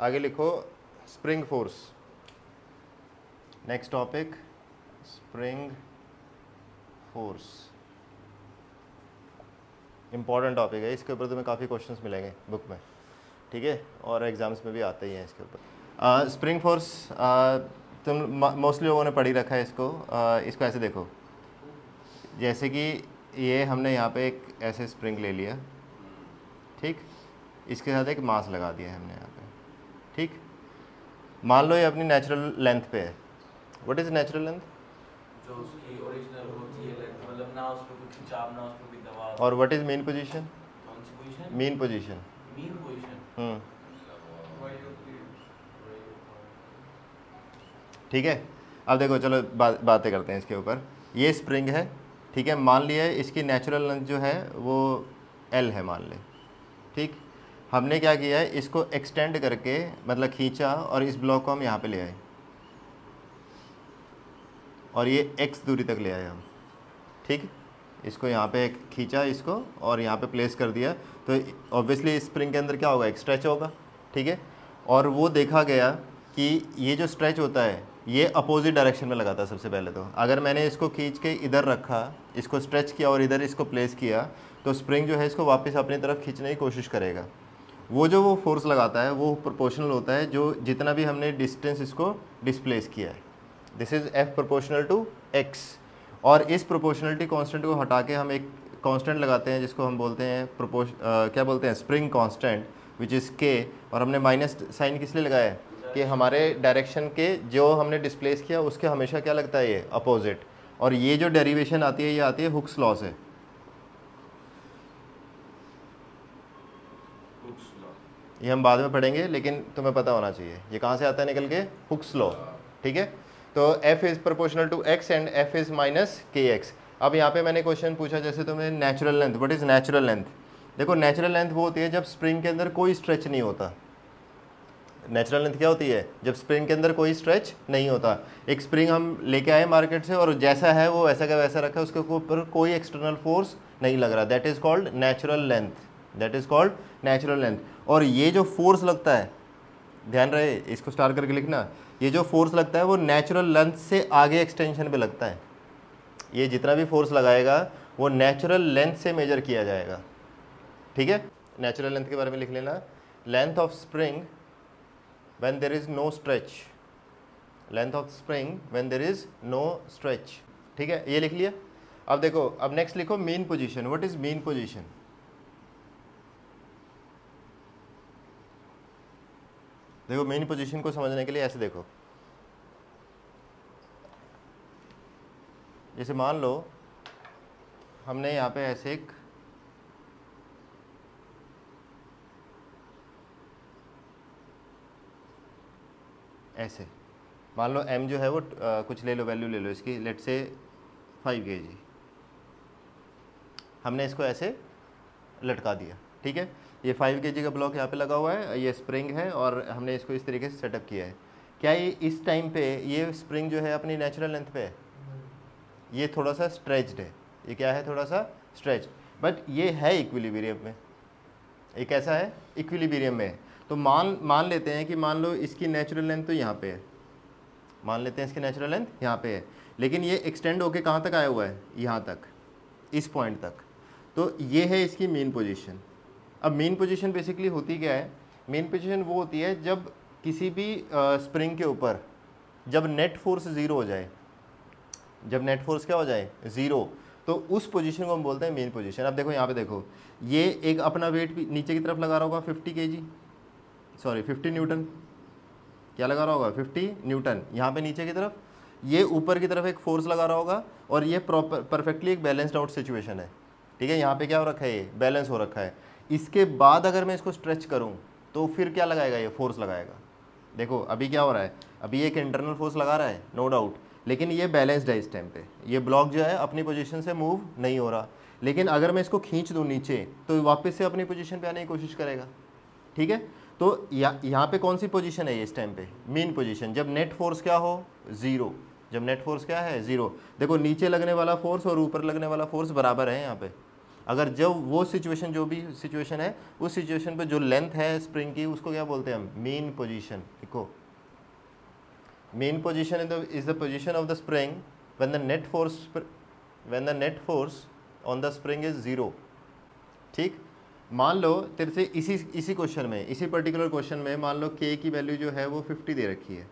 आगे लिखो spring force. Next topic spring force, important topic है, इसके ऊपर तुम्हें काफ़ी क्वेश्चंस मिलेंगे बुक में, ठीक है, और एग्जाम्स में भी आते ही हैं इसके ऊपर। स्प्रिंग फोर्स तुम मोस्टली लोगों ने पढ़ ही रखा है इसको। इसको ऐसे देखो, जैसे कि ये हमने यहाँ पे एक ऐसे स्प्रिंग ले लिया, ठीक, इसके साथ एक मास लगा दिया है हमने यहाँ पे, ठीक। मान लो ये अपनी नेचुरल लेंथ पे है। What is natural length? जो उसकी ओरिजिनल होती है लेंथ, मतलब ना उस पे कोई खिंचाव ना उस पे कोई दबाव। और व्हाट इज़ मीन पोजीशन? कौन सी position? Mean position. Mean position. ठीक है, अब देखो चलो बातें करते हैं इसके ऊपर। ये स्प्रिंग है, ठीक है, मान लिया इसकी नेचुरल लेंथ जो है वो L है मान ले, ठीक। हमने क्या किया है, इसको एक्सटेंड करके मतलब खींचा और इस ब्लॉक को हम यहाँ पे ले आए और ये x दूरी तक ले आए हम, ठीक। इसको यहाँ पे खींचा इसको और यहाँ पे प्लेस कर दिया, तो ऑब्वियसली स्प्रिंग के अंदर क्या होगा, एक स्ट्रेच होगा, ठीक है। और वो देखा गया कि ये जो स्ट्रेच होता है ये अपोजिट डायरेक्शन में लगाता है। सबसे पहले तो अगर मैंने इसको खींच के इधर रखा, इसको स्ट्रेच किया और इधर इसको प्लेस किया, तो स्प्रिंग जो है इसको वापस अपनी तरफ खींचने की कोशिश करेगा। वो फोर्स लगाता है वो प्रोपोर्शनल होता है जो जितना भी हमने डिस्टेंस इसको डिस्प्लेस किया है। This is F proportional to x। और इस प्रोपोर्शनलिटी कांस्टेंट को हटा के हम एक कांस्टेंट लगाते हैं जिसको हम बोलते हैं क्या बोलते हैं, spring constant, which is k। और हमने माइनस साइन किस लिए लगाया है कि हमारे डायरेक्शन के जो हमने डिस्प्लेस किया उसके हमेशा क्या लगता है, ये अपोजिट। और ये जो डेरिवेशन आती है ये आती है हुक्स लॉ से। ये हम बाद में पढ़ेंगे लेकिन तुम्हें पता होना चाहिए ये कहाँ से आता है निकल के, हुक्स लॉ, ठीक है। तो F is proportional to x and F is minus kx। अब यहाँ पे मैंने क्वेश्चन पूछा जैसे तुमने natural length, what is natural length? देखो नेचुरल लेंथ वो होती है जब स्प्रिंग के अंदर कोई स्ट्रेच नहीं होता। नेचुरल लेंथ क्या होती है, जब स्प्रिंग के अंदर कोई स्ट्रेच नहीं होता। एक स्प्रिंग हम लेके आए मार्केट से और जैसा है वो वैसा का वैसा रखा है, उसके ऊपर कोई एक्सटर्नल फोर्स नहीं लग रहा, that is called natural length, that is called natural length. और ये जो फोर्स लगता है, ध्यान रहे इसको स्टार करके लिखना, ये जो फोर्स लगता है वो नेचुरल लेंथ से आगे एक्सटेंशन पे लगता है। ये जितना भी फोर्स लगाएगा वो नेचुरल लेंथ से मेजर किया जाएगा, ठीक है। नेचुरल लेंथ के बारे में लिख लेना, length of spring when there is no stretch, length of spring when there is no stretch, ठीक है, ये लिख लिया। अब देखो, अब नेक्स्ट लिखो mean position. What is mean position? देखो मीन पोजीशन को समझने के लिए ऐसे देखो, जैसे मान लो हमने यहाँ पे ऐसे एक ऐसे मान लो m जो है वो कुछ ले लो, वैल्यू ले लो इसकी, लेट से 5 kg, हमने इसको ऐसे लटका दिया, ठीक है। ये 5 kg का ब्लॉक यहाँ पे लगा हुआ है, ये स्प्रिंग है और हमने इसको इस तरीके से सेटअप किया है। क्या ये इस टाइम पे ये स्प्रिंग जो है अपनी नेचुरल लेंथ पे है? ये थोड़ा सा स्ट्रेच्ड है, ये क्या है, थोड़ा सा स्ट्रेच, बट ये है इक्विलिब्रियम में। ये कैसा है, इक्विलिब्रियम में है। तो मान लेते हैं कि मान लो इसकी नेचुरल लेंथ तो यहाँ पे है, मान लेते हैं इसकी नेचुरल लेंथ यहाँ पे है, लेकिन ये एक्सटेंड होके कहाँ तक आया हुआ है, यहाँ तक, इस पॉइंट तक। तो ये है इसकी मीन पोजीशन। अब मीन पोजीशन बेसिकली होती क्या है, मीन पोजीशन वो होती है जब किसी भी स्प्रिंग के ऊपर जब नेट फोर्स ज़ीरो हो जाए, जब नेट फोर्स क्या हो जाए, ज़ीरो, तो उस पोजीशन को हम बोलते हैं मीन पोजीशन। अब देखो यहाँ पे देखो, ये एक अपना वेट भी नीचे की तरफ लगा रहा होगा 50 न्यूटन, क्या लगा रहा होगा, 50 न्यूटन यहाँ पे नीचे की तरफ। ये ऊपर की तरफ एक फोर्स लगा रहा होगा और ये परफेक्टली एक बैलेंस्ड आउट सिचुएशन है, ठीक है। यहाँ पे क्या हो रखा है, ये बैलेंस हो रखा है। इसके बाद अगर मैं इसको स्ट्रेच करूँ तो फिर क्या लगाएगा, ये फोर्स लगाएगा। देखो अभी क्या हो रहा है, अभी एक इंटरनल फोर्स लगा रहा है नो डाउट, लेकिन ये बैलेंस्ड है इस टाइम पे, ये ब्लॉक जो है अपनी पोजीशन से मूव नहीं हो रहा। लेकिन अगर मैं इसको खींच दूँ नीचे तो वापस से अपनी पोजीशन पे आने की कोशिश करेगा, ठीक है। तो यहाँ पे कौन सी पोजीशन है ये इस टाइम पे, मीन पोजीशन, जब नेट फोर्स क्या हो, ज़ीरो, जब नेट फोर्स क्या है, ज़ीरो। देखो नीचे लगने वाला फोर्स और ऊपर लगने वाला फोर्स बराबर है यहाँ पे, अगर जब वो सिचुएशन, जो भी सिचुएशन है, उस सिचुएशन पे जो लेंथ है स्प्रिंग की, उसको क्या बोलते हैं हम? Mean position. लिखो, mean position is the position of the spring when the net force on the spring is 0। ठीक, मान लो तेरे से इसी क्वेश्चन में, इसी पर्टिकुलर क्वेश्चन में मान लो k की वैल्यू जो है वो 50 दे रखी है।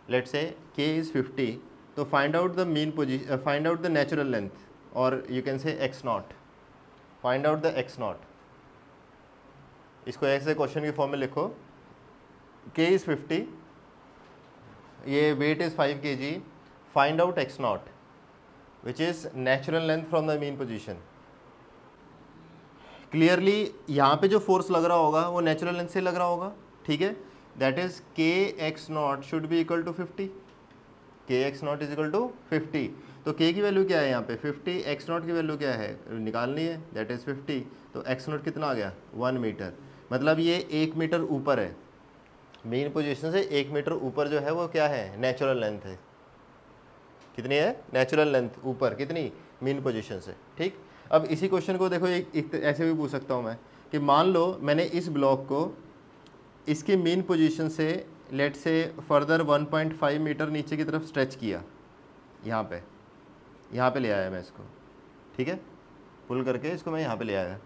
लेट्स से k इज़ 50, तो find out the mean position, find out the natural length, और you can say x0, find out the x0। इसको ऐसे क्वेश्चन की फॉर्म में लिखो, k इज़ 50, ये weight is 5 kg, find out x0 which is natural length from the mean position. Clearly यहाँ पे जो फोर्स लग रहा होगा वो नेचुरल लेंथ से लग रहा होगा, ठीक है। That is K X naught should be equal to 50, K X naught is equal to 50। तो के की वैल्यू क्या है यहाँ पे 50, एक्स नॉट की वैल्यू क्या है निकालनी है, दैट इज़ 50। तो एक्स नॉट कितना आ गया 1 मीटर, मतलब ये 1 मीटर ऊपर है, मेन पोजीशन से 1 मीटर ऊपर जो है वो क्या है नेचुरल लेंथ है। कितनी है नेचुरल लेंथ ऊपर, कितनी मीन पोजीशन से, ठीक। अब इसी क्वेश्चन को देखो एक ऐसे भी पूछ सकता हूँ मैं कि मान लो मैंने इस ब्लॉक को इसकी मीन पोजीशन से लेट से फर्दर 1.5 मीटर नीचे की तरफ स्ट्रेच किया, यहाँ पे ले आया मैं इसको, ठीक है, पुल करके इसको मैं यहाँ पे ले आया।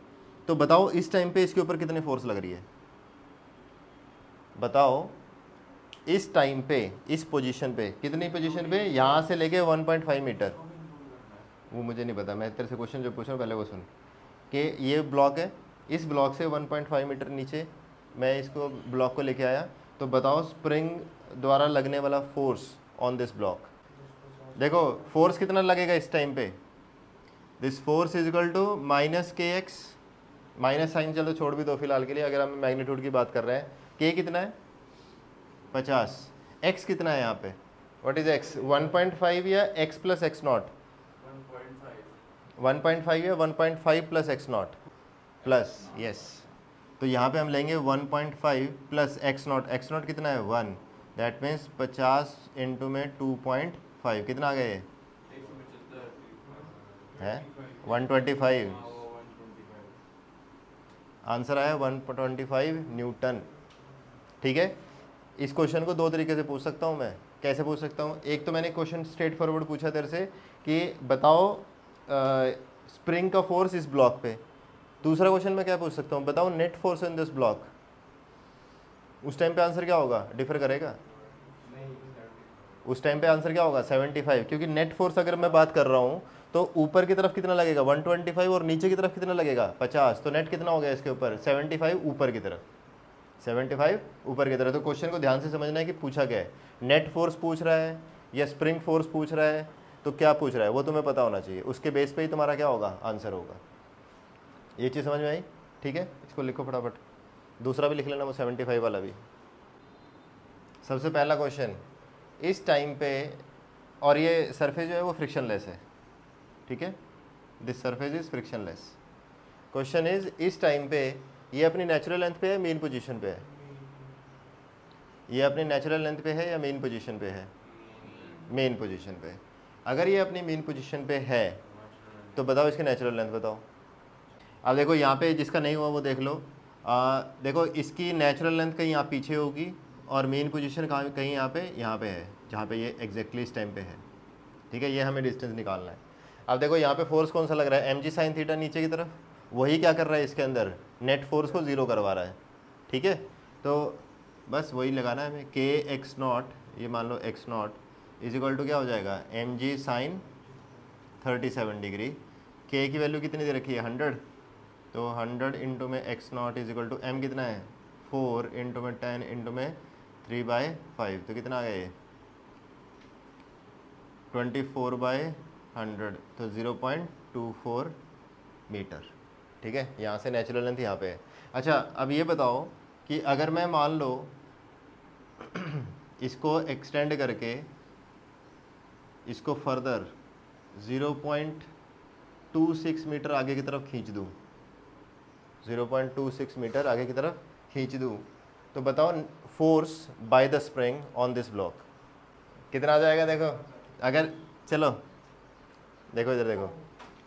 तो बताओ इस टाइम पे इसके ऊपर कितनी फोर्स लग रही है, बताओ इस टाइम पे, इस पोजीशन पे, कितनी पोजीशन पे, यहाँ से लेके 1.5 मीटर, वो मुझे नहीं पता, मैं तेरे से क्वेश्चन जो पूछ रहा हूँ पहले वो सुन, कि ये ब्लॉक है, इस ब्लॉक से 1.5 मीटर नीचे मैं इसको ब्लॉक को लेके आया, तो बताओ स्प्रिंग द्वारा लगने वाला फोर्स ऑन दिस ब्लॉक। देखो फोर्स कितना लगेगा इस टाइम पे, this force is equal to minus K X, minus sign चलो छोड़ भी दो फिलहाल के लिए, अगर हम मैग्नीट्यूड की बात कर रहे हैं। के कितना है 50, एक्स कितना है यहाँ पे, व्हाट इज एक्स 1.5 या एक्स प्लस एक्स नॉट, 1.5 या 1.5 plus x not plus, yes. तो यहाँ पे हम लेंगे 1.5 प्लस एक्स नॉट कितना है 1, दैट मीन्स 50 इंटू में 2.5 कितना आ गया ये है 125, आंसर आया 125 न्यूटन, ठीक है। इस क्वेश्चन को दो तरीके से पूछ सकता हूँ मैं, कैसे पूछ सकता हूँ, एक तो मैंने क्वेश्चन स्ट्रेट फॉरवर्ड पूछा तेरे से कि बताओ स्प्रिंग का फोर्स इस ब्लॉक पे, दूसरा क्वेश्चन मैं क्या पूछ सकता हूँ, बताओ net force in this block. उस टाइम पे आंसर क्या होगा, डिफर करेगा, उस टाइम पे आंसर क्या होगा 75, क्योंकि नेट फोर्स अगर मैं बात कर रहा हूँ तो ऊपर की तरफ कितना लगेगा 125 और नीचे की तरफ कितना लगेगा 50, तो नेट कितना हो गया इसके ऊपर 75 ऊपर की तरफ, 75 ऊपर की तरफ। तो क्वेश्चन को ध्यान से समझना है कि पूछा क्या है, नेट फोर्स पूछ रहा है या स्प्रिंग फोर्स पूछ रहा है, तो क्या पूछ रहा है वो तुम्हें पता होना चाहिए, उसके बेस पे ही तुम्हारा क्या होगा आंसर होगा। ये चीज़ समझ में आई, ठीक है। इसको लिखो फटाफट, दूसरा भी लिख लेना वो 75 वाला भी। सबसे पहला क्वेश्चन, इस टाइम पे, और ये सरफेस जो है वो फ्रिक्शनलेस है, ठीक है, this surface is frictionless. Question is इस टाइम पे ये अपनी नेचुरल लेंथ पे है मेन पोजीशन पे है, ये अपनी नेचुरल लेंथ पे है या मेन पोजीशन पे है, मेन पोजीशन पे। अगर ये अपनी मेन पोजीशन पे है तो बताओ इसकी नेचुरल लेंथ बताओ। अब देखो यहाँ पे जिसका नहीं हुआ वो देख लो, देखो इसकी नेचुरल लेंथ कहीं यहाँ पीछे होगी और मेन पोजीशन कहीं यहाँ पे है, जहाँ पे ये एग्जैक्टली इस टाइम पे है, ठीक है, ये हमें डिस्टेंस निकालना है। अब देखो यहाँ पे फोर्स कौन सा लग रहा है, mg sin थीटा नीचे की तरफ, वही क्या कर रहा है इसके अंदर नेट फोर्स को ज़ीरो करवा रहा है, ठीक है। तो बस वही लगाना है हमें, के एक्स नॉट, ये मान लो x naught is equal to क्या हो जाएगा mg sin 37 डिग्री, के की वैल्यू कितनी दे रखी है 100, तो 100 इंटू में X naught is equal to M कितना है 4 इंटू में 10 इंटू में 3/5, तो कितना आ गया ये 24/100, तो 0.24 मीटर, ठीक है। यहाँ से नेचुरल लेंथ यहाँ पे है। अच्छा अब ये बताओ कि अगर मैं मान लो इसको एक्सटेंड करके इसको फर्दर 0.26 मीटर आगे की तरफ खींच दूँ, 0.26 मीटर आगे की तरफ खींच दूँ, तो बताओ force by the spring on this block कितना आ जाएगा। देखो अगर चलो देखो इधर देखो,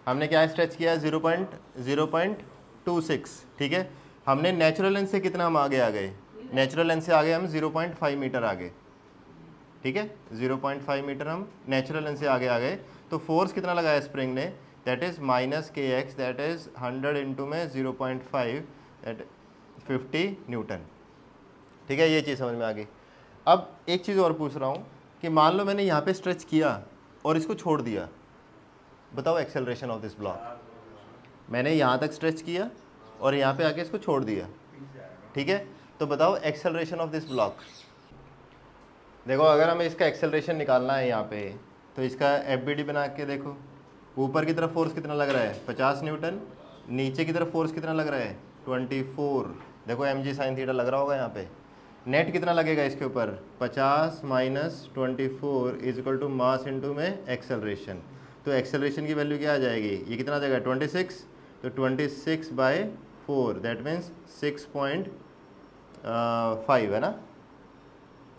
हमने क्या स्ट्रेच किया 0.26, ठीक है। हमने नेचुरल लेंथ से कितना हम आगे आ गए, नेचुरल लेंथ से आगे हम 0.5 मीटर आगे, ठीक है, 0.5 मीटर हम नेचुरल लेंथ से आगे आ गए। तो फोर्स कितना लगाया स्प्रिंग ने, that is minus K x, that is 100 into में 0.5, दैट 50 न्यूटन, ठीक है। ये चीज़ समझ में आ गई। अब एक चीज़ और पूछ रहा हूँ कि मान लो मैंने यहाँ पे स्ट्रेच किया और इसको छोड़ दिया, बताओ एक्सेलरेशन ऑफ दिस ब्लॉक। मैंने यहाँ तक स्ट्रेच किया और यहाँ पे आके इसको छोड़ दिया, ठीक है, तो बताओ एक्सेलरेशन ऑफ दिस ब्लॉक। देखो अगर हमें इसका एक्सेलरेशन निकालना है यहाँ पे, तो इसका एफबीडी बना के देखो, ऊपर की तरफ फोर्स कितना लग रहा है 50 न्यूटन, नीचे की तरफ फोर्स कितना लग रहा है 24, देखो mg sin थीटा लग रहा होगा यहाँ पे। नेट कितना लगेगा इसके ऊपर 50 minus 24 is equal to mass into में एक्सेलरेशन। तो एक्सेलरेशन की वैल्यू क्या आ जाएगी, ये कितना आ जाएगा 26, तो 26/4 दैट मीन्स 6.5 है ना,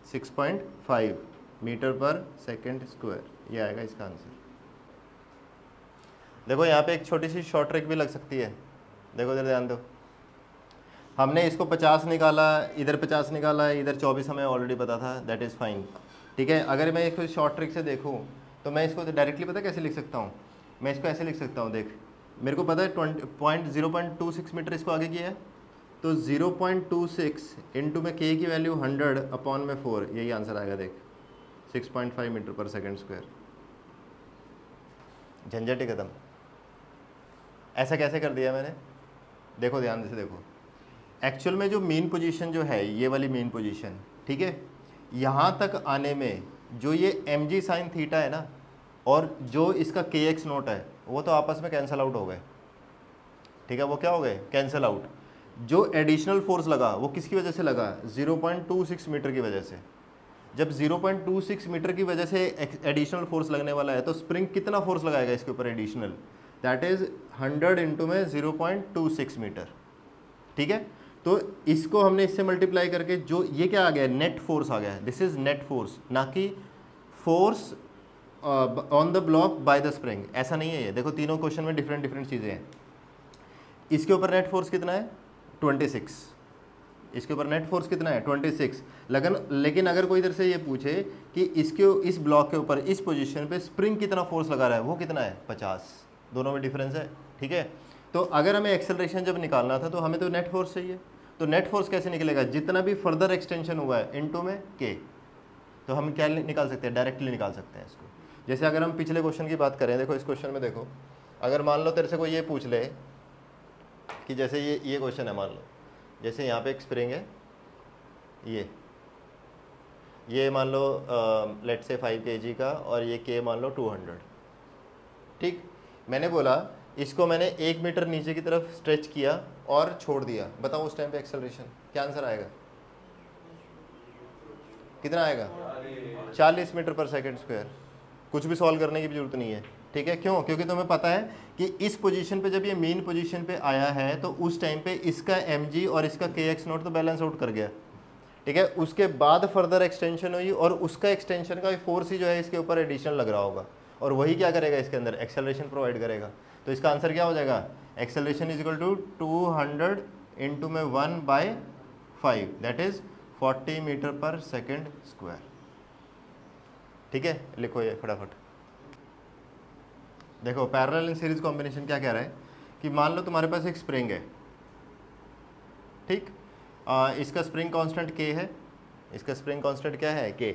6.5 मीटर पर सेकेंड स्क्वायर, ये आएगा इसका आंसर। देखो यहाँ पे एक छोटी सी शॉर्ट ट्रिक भी लग सकती है, देखो इधर ध्यान दो। हमने इसको 50 निकाला, इधर 50 निकाला, इधर 24 हमें ऑलरेडी पता था, दैट इज़ फाइन, ठीक है। अगर मैं एक शॉर्ट ट्रिक से देखूँ तो मैं इसको डायरेक्टली पता कैसे लिख सकता हूँ, मैं इसको ऐसे लिख सकता हूँ, देख मेरे को पता है 0.26 मीटर इसको आगे किया है, तो 0.26 इंटू में के की वैल्यू 100/4, यही आंसर आएगा, देख 6.5 मीटर पर सेकेंड स्क्वायर। झंझट ही खत्म। ऐसा कैसे कर दिया मैंने, देखो ध्यान से देखो। एक्चुअल में जो मेन पोजीशन जो है, ये वाली मेन पोजीशन, ठीक है, यहाँ तक आने में जो ये mg sin थीटा है ना, और जो इसका kx नोट है, वो तो आपस में कैंसिल आउट हो गए, ठीक है, वो क्या हो गए कैंसिल आउट। जो एडिशनल फोर्स लगा वो किसकी वजह से लगा, 0.26 मीटर की वजह से। जब 0.26 मीटर की वजह से एडिशनल फोर्स लगने वाला है, तो स्प्रिंग कितना फोर्स लगाएगा इसके ऊपर एडिशनल, दैट इज 100 इंटू में 0.26 मीटर, ठीक है। तो इसको हमने इससे मल्टीप्लाई करके जो ये क्या आ गया, नेट फोर्स आ गया है, दिस इज नेट फोर्स, ना कि force on the block by the spring, ऐसा नहीं है ये। देखो तीनों क्वेश्चन में डिफरेंट डिफरेंट चीज़ें हैं। इसके ऊपर नेट फोर्स कितना है 26, इसके ऊपर नेट फोर्स कितना है 26, लेकिन अगर कोई इधर से ये पूछे कि इस ब्लॉक के ऊपर इस पोजीशन पे स्प्रिंग कितना फोर्स लगा रहा है, वो कितना है 50, दोनों में डिफरेंस है, ठीक है। तो अगर हमें एक्सेलरेशन जब निकालना था तो हमें तो नेट फोर्स चाहिए, तो नेट फोर्स कैसे निकलेगा, जितना भी फर्दर एक्सटेंशन हुआ है इनटू में के, तो हम क्या निकाल सकते हैं, डायरेक्टली निकाल सकते हैं इसको। जैसे अगर हम पिछले क्वेश्चन की बात करें, देखो इस क्वेश्चन में देखो, अगर मान लो तेरे से कोई ये पूछ ले कि जैसे ये क्वेश्चन है, मान लो जैसे यहाँ पे एक स्प्रिंग है, ये मान लो लेट से 5 kg का, और ये के मान लो 200, ठीक। मैंने बोला इसको मैंने 1 मीटर नीचे की तरफ स्ट्रेच किया और छोड़ दिया, बताओ उस टाइम पे एक्सेलरेशन क्या आंसर आएगा, कितना आएगा 40 मीटर पर सेकेंड स्क्वायर। कुछ भी सॉल्व करने की भी जरूरत नहीं है, ठीक है। क्यों, क्योंकि तुम्हें पता है कि इस पोजीशन पे जब ये मेन पोजीशन पे आया है, तो उस टाइम पे इसका mg और इसका kx नोट तो बैलेंस आउट कर गया, ठीक है। उसके बाद फर्दर एक्सटेंशन हुई और उसका एक्सटेंशन का फोर्स ही जो है इसके ऊपर एडिशनल लग रहा होगा, और वही क्या करेगा इसके अंदर एक्सेलरेशन प्रोवाइड करेगा। तो इसका आंसर क्या हो जाएगा, acceleration is equal to 200 into में 1/5 that is 40 metre per second square, ठीक है। लिखो ये फटाफट। देखो पैरेलल एंड सीरीज कॉम्बिनेशन क्या कह रहा है कि मान लो तुम्हारे पास एक स्प्रिंग है, ठीक, इसका स्प्रिंग कांस्टेंट k है, इसका स्प्रिंग कांस्टेंट क्या है k,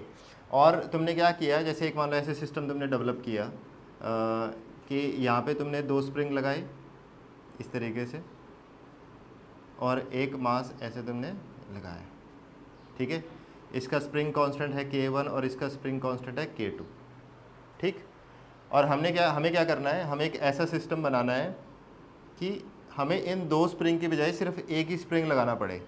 और तुमने क्या किया, जैसे एक मान लो ऐसे सिस्टम तुमने डेवलप किया कि यहाँ पे तुमने 2 स्प्रिंग लगाए इस तरीके से, और एक मास ऐसे तुमने लगाया, ठीक है। इसका स्प्रिंग कांस्टेंट है k1 और इसका स्प्रिंग कांस्टेंट है k2, ठीक। और हमें क्या करना है, हमें एक ऐसा सिस्टम बनाना है कि हमें इन 2 स्प्रिंग की बजाय सिर्फ एक ही स्प्रिंग लगाना पड़े,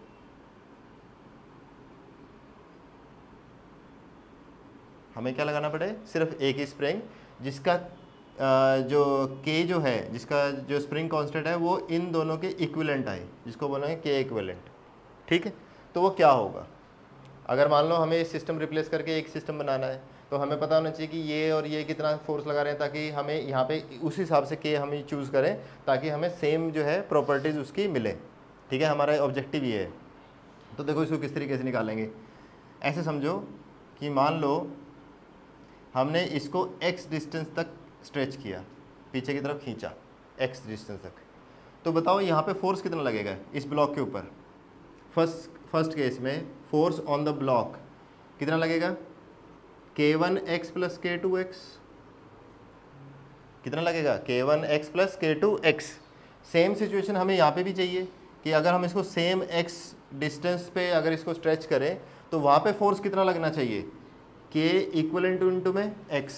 हमें क्या लगाना पड़े, सिर्फ एक ही स्प्रिंग, जिसका जो k जो है, जिसका जो स्प्रिंग कांस्टेंट है वो इन दोनों के इक्विवेलेंट आए, जिसको बोलेंगे k इक्विवेलेंट, ठीक है। तो वो क्या होगा, अगर मान लो हमें इस सिस्टम रिप्लेस करके एक सिस्टम बनाना है, तो हमें पता होना चाहिए कि ये और ये कितना फोर्स लगा रहे हैं, ताकि हमें यहाँ पे उस हिसाब से के हम चूज़ करें ताकि हमें सेम जो है प्रॉपर्टीज़ उसकी मिले। ठीक है, हमारा ऑब्जेक्टिव ये है। तो देखो इसको किस तरीके से निकालेंगे, ऐसे समझो कि मान लो हमने इसको x डिस्टेंस तक स्ट्रेच किया, पीछे की तरफ खींचा x डिस्टेंस तक, तो बताओ यहाँ पे फोर्स कितना लगेगा इस ब्लॉक के ऊपर। फर्स्ट केस में फोर्स ऑन द ब्लॉक कितना लगेगा, k1x प्लस k2x। कितना लगेगा, k1x plus k2x। Same situation हमें यहाँ पे भी चाहिए कि अगर हम इसको सेम x डिस्टेंस पे अगर इसको स्ट्रेच करें तो वहाँ पे फोर्स कितना लगना चाहिए, k इक्वलेंट टू इंटू में x।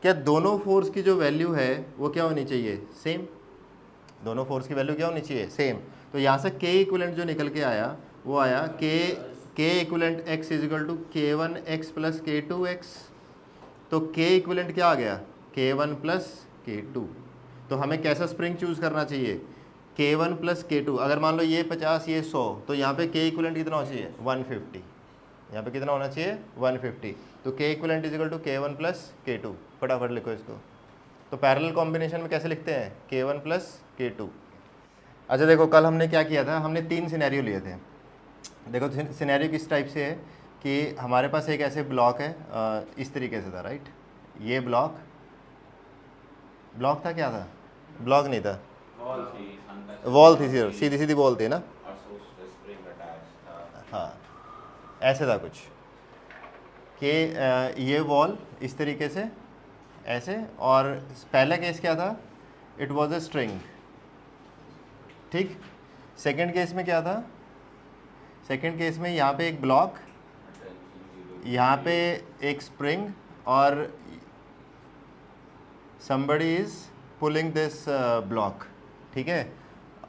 क्या दोनों फोर्स की जो वैल्यू है वो क्या होनी चाहिए, सेम। दोनों फोर्स की वैल्यू क्या होनी चाहिए, सेम। तो यहाँ से k इक्वलेंट जो निकल के आया वो आया k equivalent x is equal to k1x plus k2x। तो k इक्वलेंट क्या आ गया, k1 प्लस k2। तो हमें कैसा स्प्रिंग चूज़ करना चाहिए, k1 प्लस k2। अगर मान लो ये 50 ये 100, तो यहाँ पे k इक्वलेंट कितना होना चाहिए, 150। यहाँ पे कितना होना चाहिए, 150। तो k equivalent is equal to k1 plus k2। फटाफट लिखो इसको। तो पैरेलल कॉम्बिनेशन में कैसे लिखते हैं, k1 प्लस k2। अच्छा देखो, कल हमने क्या किया था, हमने 3 सिनेरियो लिए थे। देखो सिनेरियो किस टाइप से है कि हमारे पास एक ऐसे ब्लॉक है, इस तरीके से था, राइट। ये ब्लॉक था, क्या था, ब्लॉक नहीं था, वॉल थी, सिर्फ सीधी सीधी वॉल थी ना, हाँ ऐसे था कुछ कि ये वॉल इस तरीके से ऐसे, और पहला केस क्या था, इट वाज अ स्ट्रिंग, ठीक। सेकंड केस में क्या था, सेकंड केस में यहाँ पे एक ब्लॉक, यहाँ पे एक स्प्रिंग, और somebody is pulling this block, ठीक है।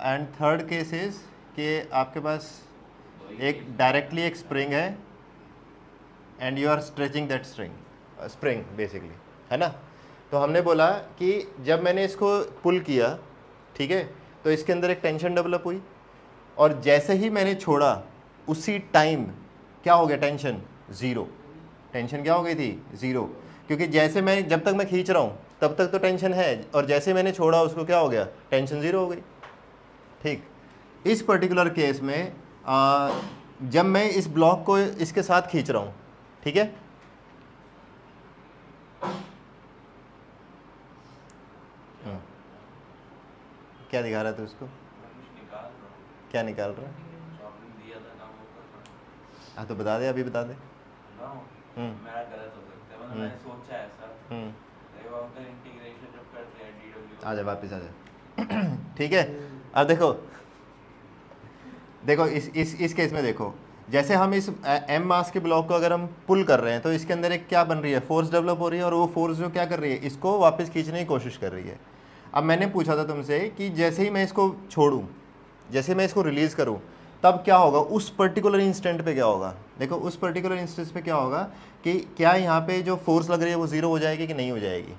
एंड थर्ड केस इज कि आपके पास एक डायरेक्टली एक स्प्रिंग है and you are stretching that spring basically, है ना। तो हमने बोला कि जब मैंने इसको पुल किया, ठीक है, तो इसके अंदर एक टेंशन डेवलप हुई, और जैसे ही मैंने छोड़ा उसी टाइम क्या हो गया, टेंशन ज़ीरो। टेंशन क्या हो गई थी, ज़ीरो, क्योंकि जैसे मैं जब तक मैं खींच रहा हूँ तब तक तो टेंशन है, और जैसे मैंने छोड़ा उसको क्या हो गया, टेंशन ज़ीरो हो गई, ठीक। इस पर्टिकुलर केस में जब मैं इस ब्लॉक को इसके साथ खींच रहा हूँ, ठीक है, क्या दिखा रहा था उसको, क्या निकाल रहा है, हाँ तो बता दे, अभी बता दे। मेरा गलत हो सकता है, मतलब मैंने सोचा ऐसा, इंटीग्रेशन जब करते हैं डीडब्ल्यू, आ जा वापस आ जा ठीक है। अब देखो इस केस में देखो, जैसे हम इस m मास के ब्लॉक को अगर हम पुल कर रहे हैं तो इसके अंदर एक क्या बन रही है, फोर्स डेवलप हो रही है, और वो फोर्स जो क्या कर रही है, इसको वापस खींचने की कोशिश कर रही है। अब मैंने पूछा था तुमसे कि जैसे ही मैं इसको छोड़ूं, जैसे मैं इसको रिलीज़ करूं, तब क्या होगा, उस पर्टिकुलर इंस्टेंट पे क्या होगा। देखो उस पर्टिकुलर इंस्टेंट पे क्या होगा कि क्या यहाँ पे जो फोर्स लग रही है वो ज़ीरो हो जाएगी कि नहीं हो जाएगी।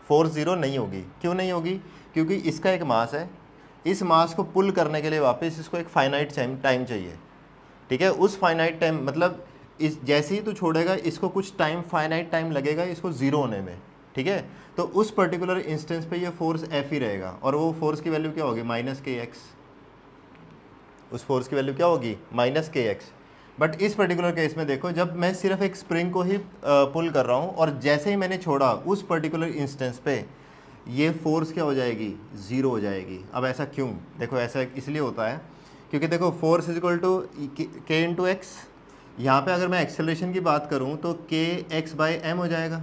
फोर्स ज़ीरो नहीं होगी। क्यों नहीं होगी, क्योंकि इसका एक मास है, इस मास को पुल करने के लिए वापस इसको एक फाइनाइट टाइम चाहिए, ठीक है। उस फाइनाइट टाइम मतलब इस जैसे ही तू छोड़ेगा इसको कुछ टाइम, फाइनाइट टाइम लगेगा इसको ज़ीरो होने में, ठीक है। तो उस पर्टिकुलर इंस्टेंस पे ये फोर्स एफ ही रहेगा, और वो फोर्स की वैल्यू क्या होगी, माइनस के एक्स। उस फोर्स की वैल्यू क्या होगी, माइनस के एक्स। बट इस पर्टिकुलर केस में देखो, जब मैं सिर्फ एक स्प्रिंग को ही पुल कर रहा हूँ, और जैसे ही मैंने छोड़ा उस पर्टिकुलर इंस्टेंस पे ये फोर्स क्या हो जाएगी, ज़ीरो हो जाएगी। अब ऐसा क्यों, देखो ऐसा इसलिए होता है क्योंकि देखो फोर्स इज इक्वल टू के इंटू एक्स। यहाँ पर अगर मैं एक्सेलरेशन की बात करूँ तो के एक्स बाई एम हो जाएगा।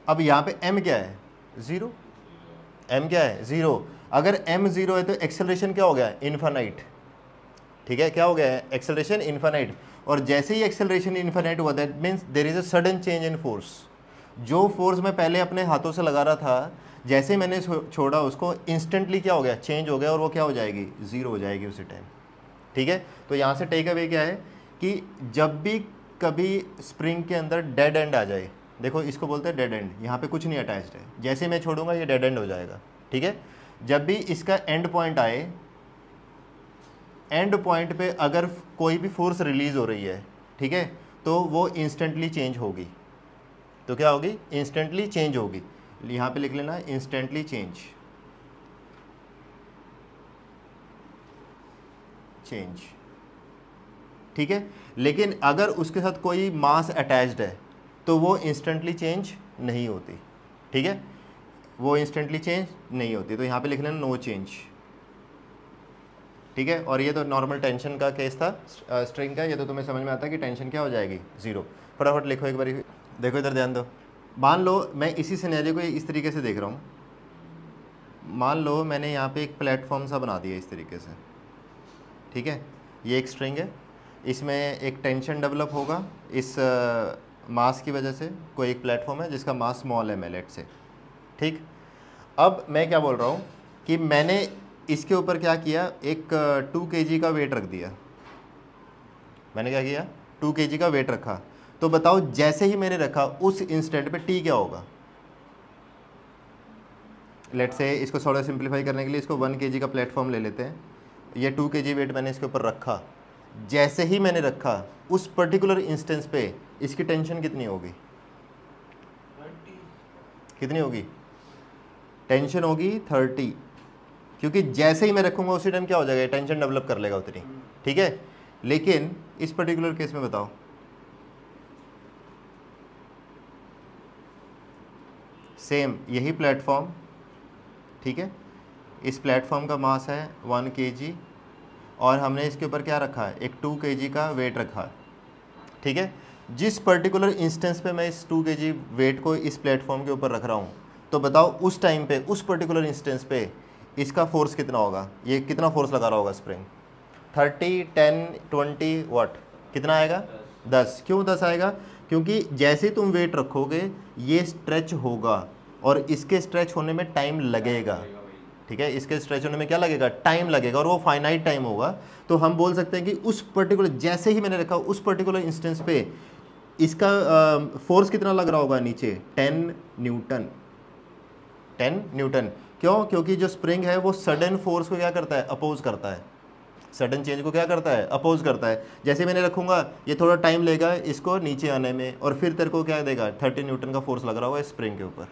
अब यहाँ पे m क्या है, ज़ीरो। m क्या है, ज़ीरो। अगर m ज़ीरो है तो एक्सेलरेशन क्या हो गया, इन्फानाइट, ठीक है। क्या हो गया है, एक्सेलरेशन इन्फानाइट। और जैसे ही एक्सेलरेशन इन्फानाइट हुआ, that means there is a sudden change in force. जो फोर्स मैं पहले अपने हाथों से लगा रहा था, जैसे ही मैंने छोड़ा उसको इंस्टेंटली क्या हो गया, चेंज हो गया, और वो क्या हो जाएगी, ज़ीरो हो जाएगी उसी टाइम, ठीक है। तो यहाँ से टेक अवे क्या है कि जब भी कभी स्प्रिंग के अंदर डेड एंड आ जाए, देखो इसको बोलते हैं डेड एंड, यहाँ पे कुछ नहीं अटैच्ड है, जैसे मैं छोड़ूंगा ये डेड एंड हो जाएगा, ठीक है। जब भी इसका एंड पॉइंट आए, एंड पॉइंट पे अगर कोई भी फोर्स रिलीज हो रही है, ठीक है, तो वो इंस्टेंटली चेंज होगी। तो क्या होगी? इंस्टेंटली चेंज होगी। यहाँ पे लिख लेना इंस्टेंटली चेंज, ठीक है। लेकिन अगर उसके साथ कोई मास अटैच्ड है तो वो इंस्टेंटली चेंज नहीं होती, ठीक है, वो इंस्टेंटली चेंज नहीं होती। तो यहाँ पे लिख लेना नो चेंज, ठीक है। और ये तो नॉर्मल टेंशन का केस था स्ट्रिंग का, ये तो तुम्हें समझ में आता है कि टेंशन क्या हो जाएगी? 0। फटाफट लिखो एक बारी, देखो इधर ध्यान दो। मान लो मैं इसी सिनेरियो को इस तरीके से देख रहा हूँ। मान लो मैंने यहाँ पे एक प्लेटफॉर्म सा बना दिया इस तरीके से, ठीक है। ये एक स्ट्रिंग है, इसमें एक टेंशन डेवलप होगा इस मास की वजह से। कोई एक प्लेटफॉर्म है जिसका मास स्मॉल है लेट से, ठीक। अब मैं क्या बोल रहा हूँ कि मैंने इसके ऊपर क्या किया, एक 2 kg का वेट रख दिया। मैंने क्या किया? 2 kg का वेट रखा। तो बताओ जैसे ही मैंने रखा उस इंस्टेंट पे टी क्या होगा? लेट से इसको थोड़ा सिंप्लीफाई करने के लिए इसको 1 kg का प्लेटफॉर्म ले लेते हैं। ये 2 kg वेट मैंने इसके ऊपर रखा। जैसे ही मैंने रखा उस पर्टिकुलर इंस्टेंस पे इसकी टेंशन कितनी होगी? कितनी होगी? टेंशन होगी 30, क्योंकि जैसे ही मैं रखूँगा उसी टाइम क्या हो जाएगा? टेंशन डेवलप कर लेगा उतनी, ठीक है। लेकिन इस पर्टिकुलर केस में बताओ, सेम यही प्लेटफॉर्म, ठीक है। इस प्लेटफॉर्म का मास है 1 kg और हमने इसके ऊपर क्या रखा है? एक 2 kg का वेट रखा, ठीक है। जिस पर्टिकुलर इंस्टेंस पे मैं इस 2 kg वेट को इस प्लेटफॉर्म के ऊपर रख रहा हूँ, तो बताओ उस टाइम पे उस पर्टिकुलर इंस्टेंस पे इसका फोर्स कितना होगा? ये कितना फोर्स लगा रहा होगा स्प्रिंग? 30, 10, 20 वाट? कितना आएगा? 10। क्यों 10 आएगा? क्योंकि जैसे तुम वेट रखोगे ये स्ट्रेच होगा और इसके स्ट्रेच होने में टाइम लगेगा, ठीक है। इसके स्ट्रेच होने में क्या लगेगा? टाइम लगेगा, और वो फाइनाइट टाइम होगा। तो हम बोल सकते हैं कि उस पर्टिकुलर, जैसे ही मैंने रखा उस पर्टिकुलर इंस्टेंस पे इसका फोर्स कितना लग रहा होगा नीचे? 10 न्यूटन। 10 न्यूटन। क्यों? क्योंकि जो स्प्रिंग है वो सडन फोर्स को क्या करता है? अपोज करता है। सडन चेंज को क्या करता है? अपोज करता है। जैसे मैंने रखूंगा ये थोड़ा टाइम लेगा इसको नीचे आने में, और फिर तेरे को क्या देगा? 30 न्यूटन का फोर्स लग रहा होगा स्प्रिंग के ऊपर,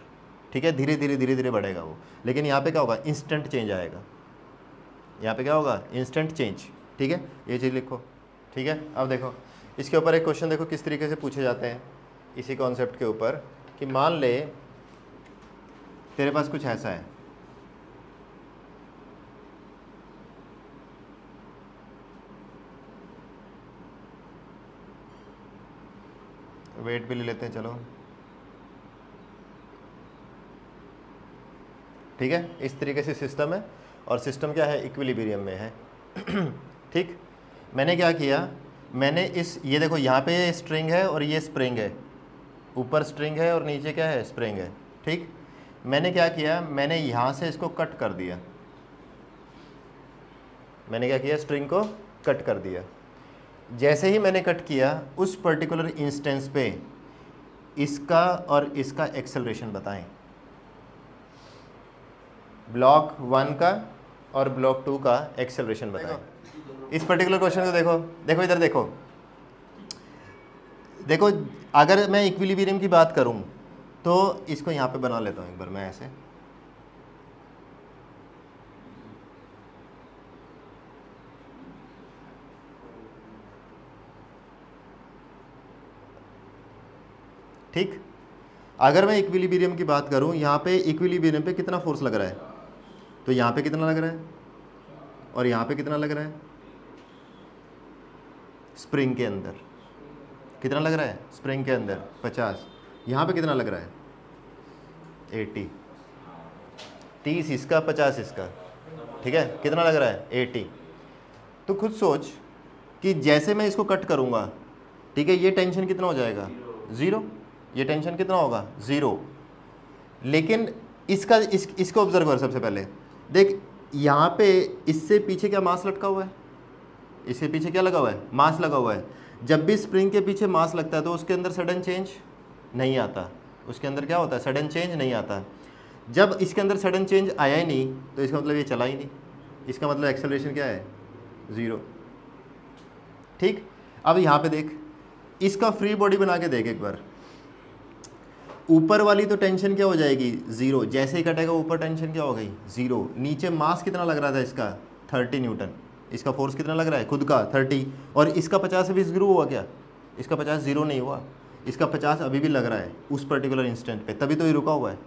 ठीक है। धीरे धीरे बढ़ेगा वो। लेकिन यहाँ पे क्या होगा? इंस्टेंट चेंज आएगा। यहाँ पे क्या होगा? इंस्टेंट चेंज, ठीक है। ये चीज़ लिखो, ठीक है। अब देखो इसके ऊपर एक क्वेश्चन देखो किस तरीके से पूछे जाते हैं इसी कॉन्सेप्ट के ऊपर, कि मान ले तेरे पास कुछ ऐसा है, वेट भी ले लेते हैं चलो, ठीक है। इस तरीके से सिस्टम है, और सिस्टम क्या है? इक्विलिब्रियम में है, ठीक। मैंने क्या किया? मैंने ये देखो यहाँ पे स्ट्रिंग है और ये स्प्रिंग है, ऊपर स्ट्रिंग है और नीचे क्या है? स्प्रिंग है, ठीक। मैंने क्या किया? मैंने यहाँ से इसको कट कर दिया। मैंने क्या किया? स्ट्रिंग को कट कर दिया। जैसे ही मैंने कट किया उस पर्टिकुलर इंस्टेंस पे इसका और इसका एक्सेलरेशन बताएं। ब्लॉक 1 का और ब्लॉक 2 का एक्सेलरेशन बताएं। इस पर्टिकुलर क्वेश्चन को देखो, देखो इधर देखो, देखो अगर मैं इक्विलिब्रियम की बात करूं तो इसको यहाँ पे बना लेता हूँ एक बार मैं ऐसे, ठीक। अगर मैं इक्विलिब्रियम की बात करूं, यहाँ पे इक्विलिब्रियम पे कितना फोर्स लग रहा है? तो यहाँ पे कितना लग रहा है और यहाँ पे कितना लग रहा है? स्प्रिंग के अंदर कितना लग रहा है? स्प्रिंग के अंदर 50। यहाँ पे कितना लग रहा है? 80। 30 इसका, 50 इसका, ठीक है। कितना लग रहा है? 80। तो खुद सोच कि जैसे मैं इसको कट करूँगा, ठीक है, ये टेंशन कितना हो जाएगा? 0। ये टेंशन कितना होगा? 0। लेकिन इसको ऑब्जर्व कर। सबसे पहले देख, यहाँ पे इससे पीछे क्या मास लटका हुआ है? इसके पीछे क्या लगा हुआ है? मास लगा हुआ है। जब भी स्प्रिंग के पीछे मास लगता है तो उसके अंदर सडन चेंज नहीं आता। उसके अंदर क्या होता है? सडन चेंज नहीं आता। जब इसके अंदर सडन चेंज आया ही नहीं तो इसका मतलब ये चला ही नहीं। इसका मतलब एक्सेलरेशन क्या है? 0, ठीक। अब यहाँ पे देख, इसका फ्री बॉडी बना के देख एक बार। ऊपर वाली तो टेंशन क्या हो जाएगी 0, जैसे ही कटेगा ऊपर टेंशन क्या हो गई 0। नीचे मास कितना लग रहा था इसका 30 न्यूटन, इसका फोर्स कितना लग रहा है खुद का 30, और इसका 50 अभी 0 हुआ क्या, इसका 50 0 नहीं हुआ, इसका 50 अभी भी लग रहा है उस पर्टिकुलर इंस्टेंट पे, तभी तो ये रुका हुआ है,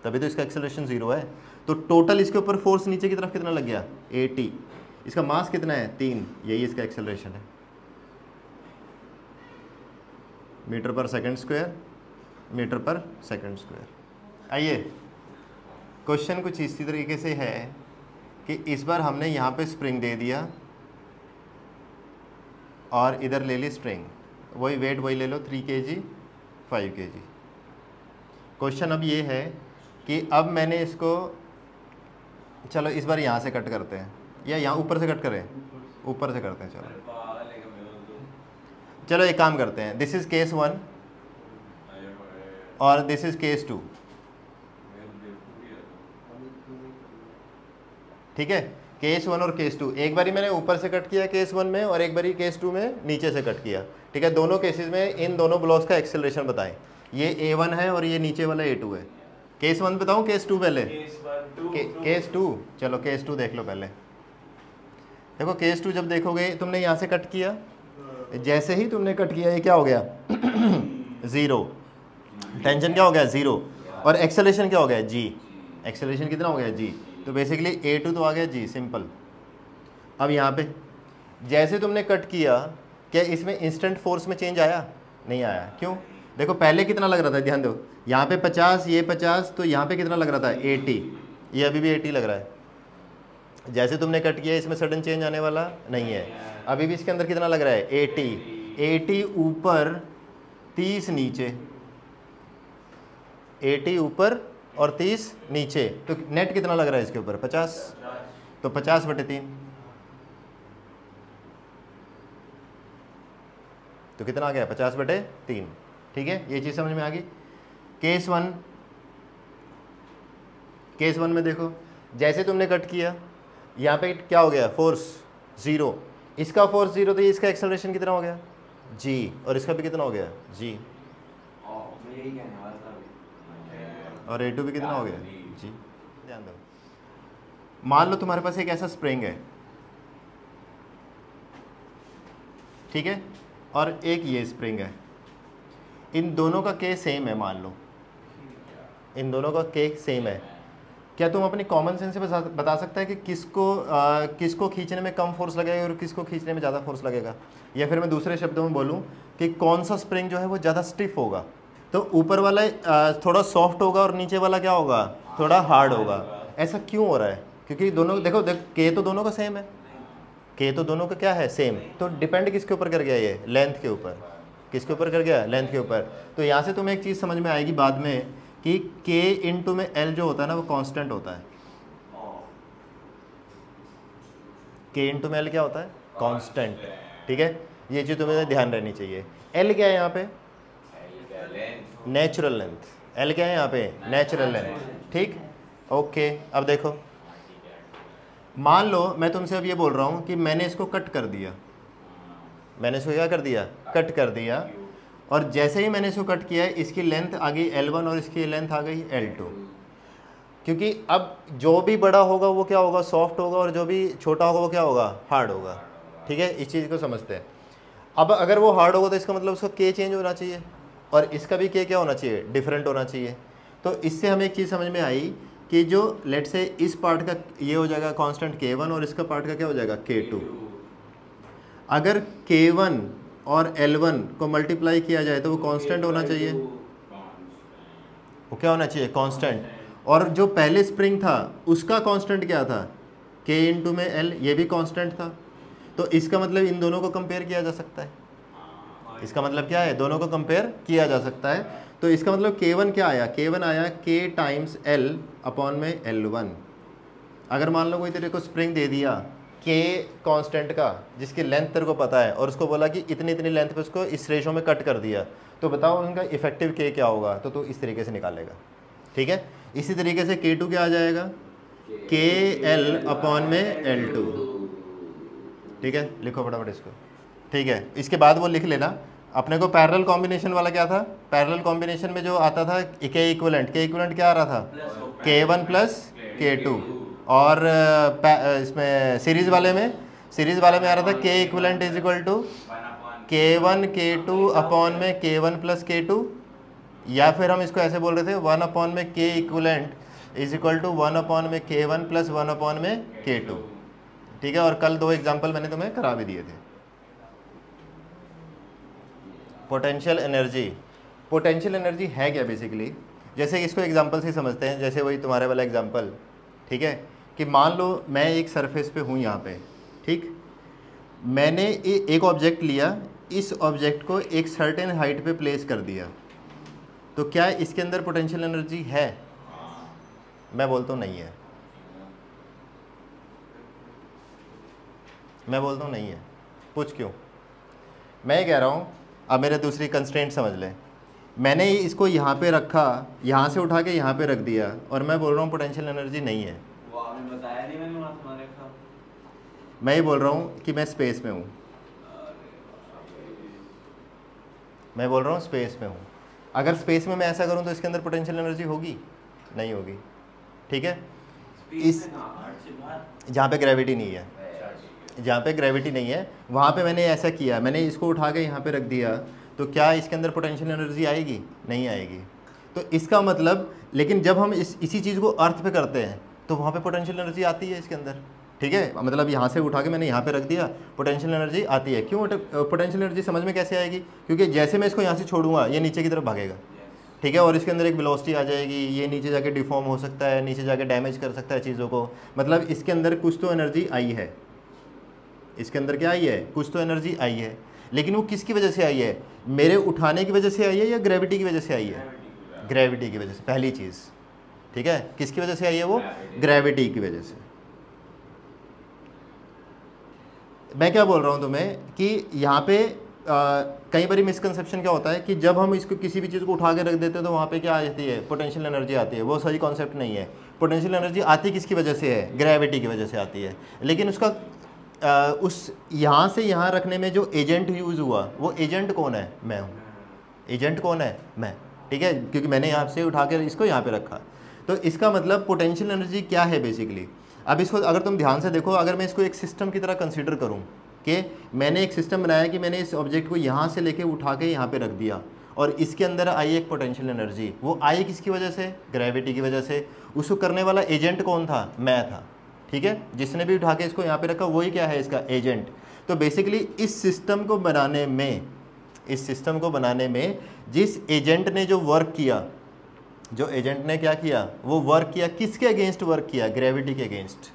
तभी तो इसका एक्सेलरेशन 0 है। तो टोटल इसके ऊपर फोर्स नीचे की तरफ कितना लग गया 80, इसका मास कितना है 3, यही इसका एक्सेलरेशन है मीटर पर सेकंड स्क्वायर, मीटर पर सेकंड स्क्वायर। आइए क्वेश्चन कुछ इसी तरीके से है कि इस बार हमने यहाँ पे स्प्रिंग दे दिया और इधर ले ली स्ट्रिंग, वही वेट वही ले लो 3 kg 5 kg। क्वेश्चन अब ये है कि अब मैंने इसको, चलो इस बार यहाँ से कट करते हैं या यहाँ ऊपर से कट करें, ऊपर से करते हैं। चलो एक काम करते हैं, दिस इज़ केस 1 और दिस इज़ केस 2, ठीक है। केस 1 और केस 2, एक बारी मैंने ऊपर से कट किया केस 1 में और एक बारी केस 2 में नीचे से कट किया, ठीक है। दोनों केसेस में इन दोनों ब्लॉक्स का एक्सेलरेशन बताएं, ये A1 है और ये नीचे वाला A2 है। केस 1 बताऊं केस 2 पहले, केस 2, चलो केस 2 देख लो पहले। देखो केस 2 जब देखोगे तुमने यहाँ से कट किया, जैसे ही तुमने कट किया ये क्या हो गया 0, टेंशन क्या हो गया 0, और एक्सेलरेशन क्या हो गया G, एक्सेलरेशन कितना हो गया G, तो बेसिकली A2 तो आ गया G, सिंपल। अब यहाँ पे जैसे तुमने कट किया, क्या इसमें इंस्टेंट फोर्स में चेंज आया, नहीं आया, क्यों? देखो पहले कितना लग रहा था, ध्यान दो, यहाँ पे 50, ये 50, तो यहाँ पे कितना लग रहा था 80, ये अभी भी 80 लग रहा है। जैसे तुमने कट किया इसमें सडन चेंज आने वाला नहीं है, अभी भी इसके अंदर कितना लग रहा है 80 ऊपर 30 नीचे, 80 ऊपर और 30 नीचे, तो नेट कितना लग रहा है इसके ऊपर 50, तो 50/3, तो कितना आ गया 50/3, ठीक है। ये चीज़ समझ में आ गई। केस 1 में देखो जैसे तुमने कट किया यहाँ पे क्या हो गया फोर्स 0, इसका फोर्स 0, तो ये इसका एक्सेलरेशन कितना हो गया G, और इसका भी कितना हो गया G, और A2 भी कितना हो गया G। ध्यान दो, मान लो तुम्हारे पास एक ऐसा स्प्रिंग है, ठीक है, और एक ये स्प्रिंग है, इन दोनों का के सेम है, मान लो इन दोनों का के सेम है, क्या तुम अपनी कॉमन सेंस से बता सकता है कि किसको खींचने में कम फोर्स लगेगा और किसको खींचने में ज़्यादा फोर्स लगेगा? या फिर मैं दूसरे शब्दों में बोलूँ कि कौन सा स्प्रिंग जो है वो ज़्यादा स्टिफ होगा, तो ऊपर वाला थोड़ा सॉफ्ट होगा और नीचे वाला क्या होगा थोड़ा हार्ड होगा। ऐसा क्यों हो रहा है? क्योंकि दोनों देखो के तो दोनों का सेम है, के तो दोनों का क्या है सेम, तो डिपेंड किसके ऊपर कर गया ये लेंथ के ऊपर, किसके ऊपर कर गया लेंथ के ऊपर। तो यहाँ से तुम्हें एक चीज़ समझ में आएगी बाद में कि K इंटू में L जो होता है ना वो कांस्टेंट होता है, K इंटू में L क्या होता है कांस्टेंट, ठीक है। ये चीज़ तुम्हें ध्यान रहनी चाहिए। L क्या है यहाँ पे नेचुरल लेंथ, L क्या है यहाँ पे नेचुरल लेंथ, ठीक ओके। अब देखो मान लो मैं तुमसे अब ये बोल रहा हूँ कि मैंने इसको कट कर दिया, मैंने इसको क्या कर दिया कट कर दिया, और जैसे ही मैंने इसको कट किया है इसकी लेंथ आ गई L1 और इसकी लेंथ आ गई L2, क्योंकि अब जो भी बड़ा होगा वो क्या होगा सॉफ्ट होगा और जो भी छोटा होगा वो क्या होगा हार्ड होगा, ठीक है। इस चीज़ को समझते हैं। अब अगर वो हार्ड होगा तो इसका मतलब उसका के चेंज होना चाहिए और इसका भी के क्या होना चाहिए डिफरेंट होना चाहिए। तो इससे हमें एक चीज़ समझ में आई कि जो लेट से इस पार्ट का ये हो जाएगा कांस्टेंट K1 और इसका पार्ट का क्या हो जाएगा K2। अगर K1 और L1 को मल्टीप्लाई किया जाए तो वो कांस्टेंट होना चाहिए, वो क्या होना चाहिए कांस्टेंट। और जो पहले स्प्रिंग था उसका कांस्टेंट क्या था K इंटू में L, ये भी कांस्टेंट था। तो इसका मतलब इन दोनों को कंपेयर किया जा सकता है, इसका मतलब क्या है दोनों को कंपेयर किया जा सकता है। तो इसका मतलब K1 क्या आया, K1 आया K टाइम्स L अपॉन में L1। अगर मान लो कोई तेरे को स्प्रिंग दे दिया K कांस्टेंट का जिसकी लेंथ तेरे को पता है और उसको बोला कि इतनी इतनी लेंथ पे उसको इस रेशो में कट कर दिया, तो बताओ उनका इफेक्टिव K क्या होगा, तो तू इस तरीके से निकालेगा, ठीक है। इसी तरीके से K2 क्या आ जाएगा KL अपॉन में L2, ठीक है। लिखो फटाफट इसको, ठीक है। इसके बाद वो लिख लेना अपने को पैरेलल कॉम्बिनेशन वाला क्या था, पैरेलल कॉम्बिनेशन में जो आता था के इक्विवेलेंट क्या आ रहा था, K1 प्लस K2, और इसमें सीरीज वाले में आ रहा था K equivalent is equal to K1 K2 upon में K1 प्लस K2, या फिर हम इसको ऐसे बोल रहे थे 1 अपॉन में K equivalent is equal to 1 upon में K1 प्लस 1 अपॉन में K2। ठीक है, और कल 2 एग्जाम्पल मैंने तुम्हें करा भी दिए थे। पोटेंशियल एनर्जी है क्या बेसिकली, जैसे इसको एग्जांपल से समझते हैं, जैसे वही तुम्हारे वाला एग्जांपल। ठीक है, कि मान लो मैं एक सरफेस पे हूँ यहाँ पे, ठीक, मैंने एक ऑब्जेक्ट लिया, इस ऑब्जेक्ट को एक सर्टेन हाइट पे प्लेस कर दिया, तो क्या इसके अंदर पोटेंशियल एनर्जी है? मैं बोलता हूँ नहीं है, मैं बोलता हूँ नहीं है। पूछ क्यों? मैं ये कह रहा हूँ, अब मेरे दूसरी कंस्ट्रेंट समझ लें, मैंने इसको यहाँ पे रखा, यहाँ से उठा के यहाँ पे रख दिया, और मैं बोल रहा हूँ पोटेंशियल एनर्जी नहीं है। वो आपने बताया नहीं, मैंने वहाँ तुम्हारे साथ। मैं ये बोल रहा हूँ कि मैं स्पेस में हूँ, मैं बोल रहा हूँ स्पेस में हूँ। अगर स्पेस में मैं ऐसा करूँ तो इसके अंदर पोटेंशियल एनर्जी होगी? नहीं होगी। ठीक है, इस जहाँ पे ग्रेविटी नहीं है, जहाँ पे ग्रेविटी नहीं है वहाँ पे मैंने ऐसा किया, मैंने इसको उठा के यहाँ पे रख दिया, तो क्या इसके अंदर पोटेंशियल एनर्जी आएगी? नहीं आएगी। तो इसका मतलब, लेकिन जब हम इसी चीज़ को अर्थ पे करते हैं तो वहाँ पे पोटेंशियल एनर्जी आती है इसके अंदर। ठीक है, मतलब यहाँ से उठा के मैंने यहाँ पे रख दिया, पोटेंशियल एनर्जी आती है। क्यों पोटेंशियल एनर्जी समझ में कैसे आएगी? क्योंकि जैसे मैं इसको यहाँ से छोड़ूंगा ये नीचे की तरफ भागेगा, ठीक है, और इसके अंदर एक वेलोसिटी आ जाएगी, ये नीचे जाके डिफॉर्म हो सकता है, नीचे जाके डैमेज कर सकता है चीज़ों को। मतलब इसके अंदर कुछ तो एनर्जी आई है, इसके अंदर क्या आई है? कुछ तो एनर्जी आई है, लेकिन वो किसकी वजह से आई है? मेरे उठाने की वजह से आई है या ग्रेविटी की वजह से आई है? ग्रेविटी की वजह से, पहली चीज़। ठीक है, किसकी वजह से आई है वो? ग्रेविटी की वजह से। मैं क्या बोल रहा हूँ तुम्हें कि यहाँ पे कई बार मिसकंसेप्शन क्या होता है कि जब हम इसको किसी भी चीज़ को उठा के रख देते हैं तो वहाँ पे क्या आ जाती है? पोटेंशियल एनर्जी आती है। वो सही कॉन्सेप्ट नहीं है। पोटेंशियल एनर्जी आती किसकी वजह से है? ग्रेविटी की वजह से आती है। लेकिन उसका उस यहाँ से यहाँ रखने में जो एजेंट यूज़ हुआ, वो एजेंट कौन है? मैं हूँ। एजेंट कौन है? मैं। ठीक है, क्योंकि मैंने यहाँ से उठा के इसको यहाँ पे रखा। तो इसका मतलब पोटेंशियल एनर्जी क्या है बेसिकली? अब इसको अगर तुम ध्यान से देखो, अगर मैं इसको एक सिस्टम की तरह कंसीडर करूँ कि मैंने एक सिस्टम बनाया कि मैंने इस ऑब्जेक्ट को यहाँ से लेके उठा के यहाँ पे रख दिया, और इसके अंदर आई एक पोटेंशियल एनर्जी। वो आई किसकी वजह से? ग्रेविटी की वजह से। उसको करने वाला एजेंट कौन था? मैं था। ठीक है, जिसने भी उठा के इसको यहाँ पे रखा वही क्या है? इसका एजेंट। तो बेसिकली इस सिस्टम को बनाने में जिस एजेंट ने जो वर्क किया, जो एजेंट ने क्या किया? वो वर्क किया किसके अगेंस्ट वर्क किया? ग्रेविटी के अगेंस्ट।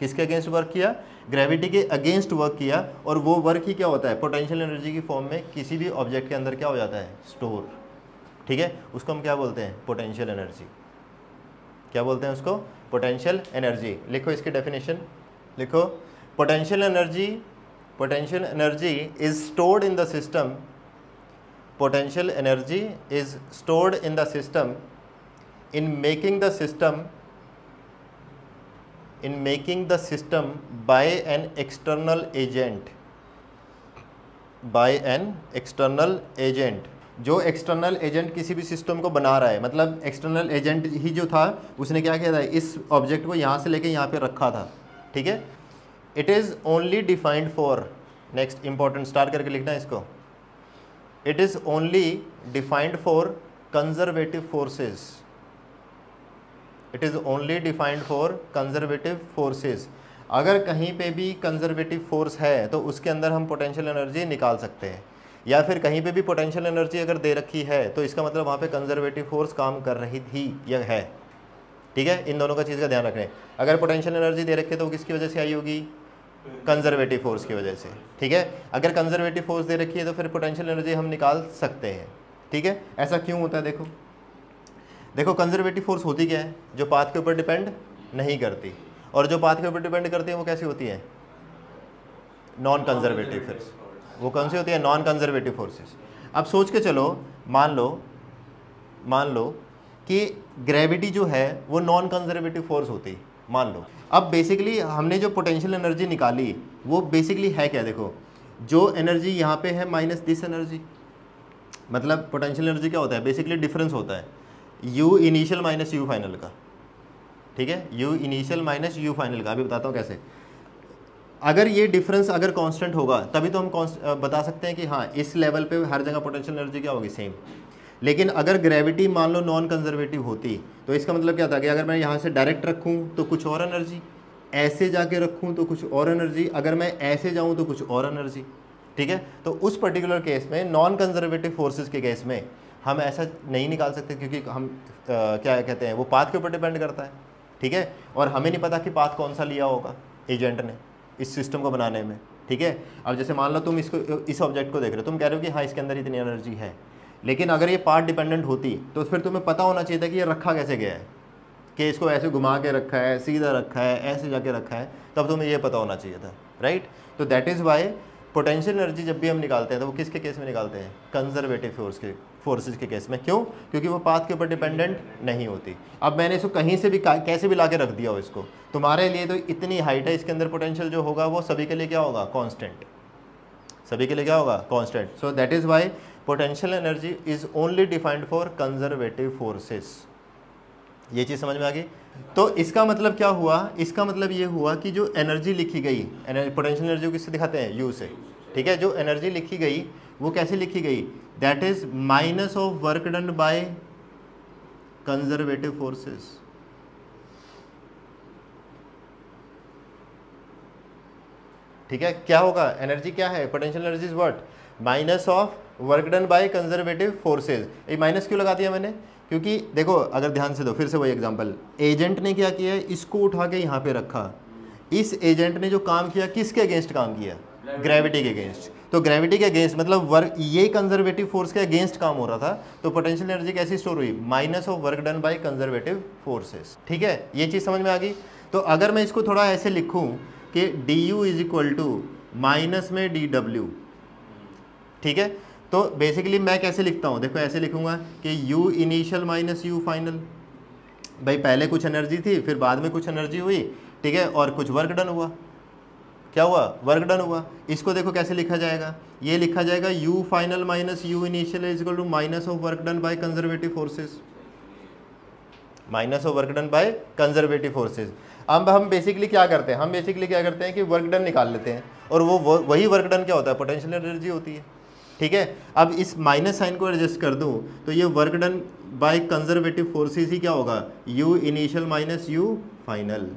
किसके अगेंस्ट वर्क किया? ग्रेविटी के अगेंस्ट वर्क किया। और वो वर्क ही क्या होता है? पोटेंशियल एनर्जी की फॉर्म में किसी भी ऑब्जेक्ट के अंदर क्या हो जाता है? स्टोर। ठीक है, उसको हम क्या बोलते हैं? Potential energy. क्या बोलते हैं उसको? Potential energy. लिखो इसकी डेफिनेशन, लिखो। Potential energy is stored in the system. Potential energy is stored in the system in making the system by an external agent, जो एक्सटर्नल एजेंट किसी भी सिस्टम को बना रहा है। मतलब एक्सटर्नल एजेंट ही जो था उसने क्या किया था? इस ऑब्जेक्ट को यहाँ से लेके यहाँ पे रखा था। ठीक है, it is only defined for, next important star करके लिखना है इसको, it is only defined for conservative forces. It is only defined for conservative forces. अगर कहीं पे भी कंजर्वेटिव फोर्स है तो उसके अंदर हम पोटेंशियल एनर्जी निकाल सकते हैं, या फिर कहीं पे भी पोटेंशियल एनर्जी अगर दे रखी है तो इसका मतलब वहाँ पे कंजर्वेटिव फोर्स काम कर रही थी या है। ठीक है, इन दोनों का चीज़ का ध्यान रखें। अगर पोटेंशियल एनर्जी दे रखी है तो वो किसकी वजह से आई होगी? कंजर्वेटिव फोर्स की वजह से। ठीक है, अगर कंजर्वेटिव फोर्स दे रखी है तो फिर पोटेंशियल एनर्जी हम निकाल सकते हैं। ठीक है, ऐसा क्यों होता है? देखो कंजर्वेटिव फोर्स होती क्या है? जो पाथ के ऊपर डिपेंड नहीं करती, और जो पाथ के ऊपर डिपेंड करती है वो कैसी होती है? Non conservative force. वो कौन सी होती है? Non conservative forces. अब सोच के चलो, मान लो कि ग्रेविटी जो है वो नॉन कंजर्वेटिव फोर्स होती, मान लो। अब बेसिकली हमने जो पोटेंशियल एनर्जी निकाली वो बेसिकली है क्या? देखो, जो एनर्जी यहाँ पे है माइनस दिस एनर्जी, मतलब पोटेंशियल एनर्जी क्या होता है, बेसिकली डिफरेंस होता है you initial minus you final का, ठीक है, you initial minus you final का। अभी बताता हूँ कैसे। अगर ये डिफरेंस अगर कांस्टेंट होगा तभी तो हम बता सकते हैं कि हाँ इस लेवल पे हर जगह पोटेंशियल एनर्जी क्या होगी, सेम। लेकिन अगर ग्रेविटी मान लो नॉन कंजर्वेटिव होती तो इसका मतलब क्या था कि अगर मैं यहाँ से डायरेक्ट रखूँ तो कुछ और एनर्जी, ऐसे जाके रखूँ तो कुछ और एनर्जी, अगर मैं ऐसे जाऊँ तो कुछ और एनर्जी, ठीक है। तो उस पर्टिकुलर केस में नॉन कंजर्वेटिव फोर्सेस के केस में हम ऐसा नहीं निकाल सकते, क्योंकि हम क्या कहते हैं, वो पाथ के ऊपर डिपेंड करता है, ठीक है। और हमें नहीं पता कि पाथ कौन सा लिया होगा एजेंट ने इस सिस्टम को बनाने में, ठीक है। अब जैसे मान लो तुम इसको, इस ऑब्जेक्ट को देख रहे हो, तुम कह रहे हो कि हाँ इसके अंदर इतनी एनर्जी है, लेकिन अगर ये पाथ डिपेंडेंट होती तो फिर तुम्हें पता होना चाहिए था कि ये रखा कैसे गया है, कि इसको ऐसे घुमा के रखा है, सीधा रखा है, ऐसे जाके रखा है, तब तुम्हें ये पता होना चाहिए था, राइट। तो that is why potential energy जब भी हम निकालते हैं तो वो किसके केस में निकालते हैं, कंजर्वेटिव फोर्सेस के केस में। क्यों? क्योंकि वो पाथ के ऊपर डिपेंडेंट नहीं होती। अब मैंने इसको कहीं से भी कैसे भी ला के रख दिया हो इसको, तुम्हारे लिए तो इतनी हाइट है, इसके अंदर पोटेंशियल जो होगा वो सभी के लिए क्या होगा, कांस्टेंट, सभी के लिए क्या होगा, constant. So that is why potential energy is only defined for conservative forces. ये चीज़ समझ में आ गई। तो इसका मतलब क्या हुआ, इसका मतलब ये हुआ कि जो एनर्जी लिखी गई, पोटेंशियल एनर्जी को किससे दिखाते हैं, यू से, ठीक है। जो एनर्जी लिखी गई वो कैसे लिखी गई, that is minus of work done by conservative forces. ठीक है, क्या होगा, एनर्जी क्या है, potential energy is what, minus of work done by conservative forces. ये माइनस क्यों लगा दिया मैंने, क्योंकि देखो अगर ध्यान से दो, फिर से वही एग्जांपल, एजेंट ने क्या किया है, इसको उठा के यहाँ पे रखा, इस एजेंट ने जो काम किया किसके अगेंस्ट काम किया, ग्रेविटी के अगेंस्ट। तो ग्रेविटी के अगेंस्ट मतलब वर्क, ये कंजर्वेटिव फोर्स के अगेंस्ट काम हो रहा था, तो पोटेंशियल एनर्जी कैसी स्टोर हुई, minus of work done by conservative forces. ठीक है, ये चीज़ समझ में आ गई। तो अगर मैं इसको थोड़ा ऐसे लिखूँ कि D U is equal to minus में डी डब्ल्यू, ठीक है, तो बेसिकली मैं कैसे लिखता हूँ, देखो ऐसे लिखूंगा कि u initial minus u final. भाई पहले कुछ एनर्जी थी, फिर बाद में कुछ एनर्जी हुई, ठीक है, और कुछ वर्क डन हुआ। क्या हुआ, वर्क डन हुआ। इसको देखो कैसे लिखा जाएगा, ये लिखा जाएगा u final minus u initial is equal to minus of work done by conservative forces, minus of work done by conservative forces. अब हम बेसिकली क्या करते हैं, हम बेसिकली क्या करते हैं कि वर्क डन निकाल लेते हैं, और वो वही वर्क डन क्या होता है, पोटेंशियल एनर्जी होती है। ठीक है, अब इस माइनस साइन को एडजस्ट कर दूं तो ये work done by conservative forces ही क्या होगा, u initial minus u final,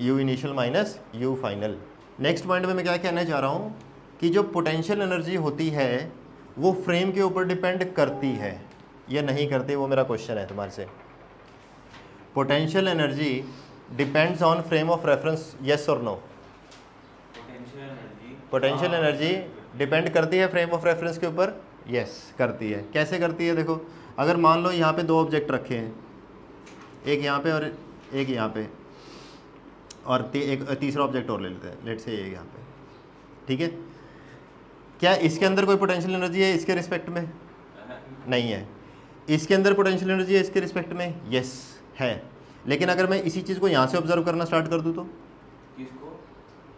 u initial minus u final. Next point में मैं क्या कहना चाह रहा हूं कि जो पोटेंशियल एनर्जी होती है वो फ्रेम के ऊपर डिपेंड करती है या नहीं करती, वो मेरा क्वेश्चन है तुम्हारे से। Potential energy depends on frame of reference, yes और नो। पोटेंशियल एनर्जी डिपेंड करती है फ्रेम ऑफ रेफरेंस के ऊपर, यस करती है। कैसे करती है, देखो अगर मान लो यहाँ पे दो ऑब्जेक्ट रखे हैं, एक यहाँ पे और एक यहाँ पे, और एक तीसरा ऑब्जेक्ट और ले लेते हैं, लेट से ये यहाँ पे, ठीक है। क्या इसके अंदर कोई पोटेंशियल एनर्जी है इसके रिस्पेक्ट में, नहीं है। इसके अंदर पोटेंशियल एनर्जी है इसके रिस्पेक्ट में, यस है। लेकिन अगर मैं इसी चीज़ को यहाँ से ऑब्जर्व करना स्टार्ट कर दूँ तो,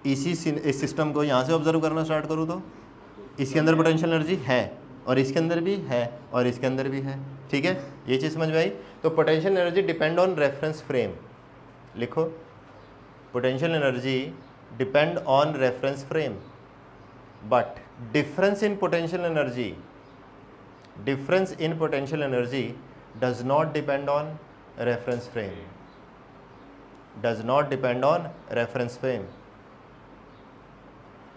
इसी इस सिस्टम को यहाँ से ऑब्जर्व करना स्टार्ट करूँ तो इसके अंदर पोटेंशियल एनर्जी है, और इसके अंदर भी है, और इसके अंदर भी है। ठीक है, ये चीज़ समझ में आई। तो potential energy depend on reference frame, लिखो potential energy depend on reference frame, but difference in potential energy, difference in potential energy does not depend on reference frame, does not depend on reference frame.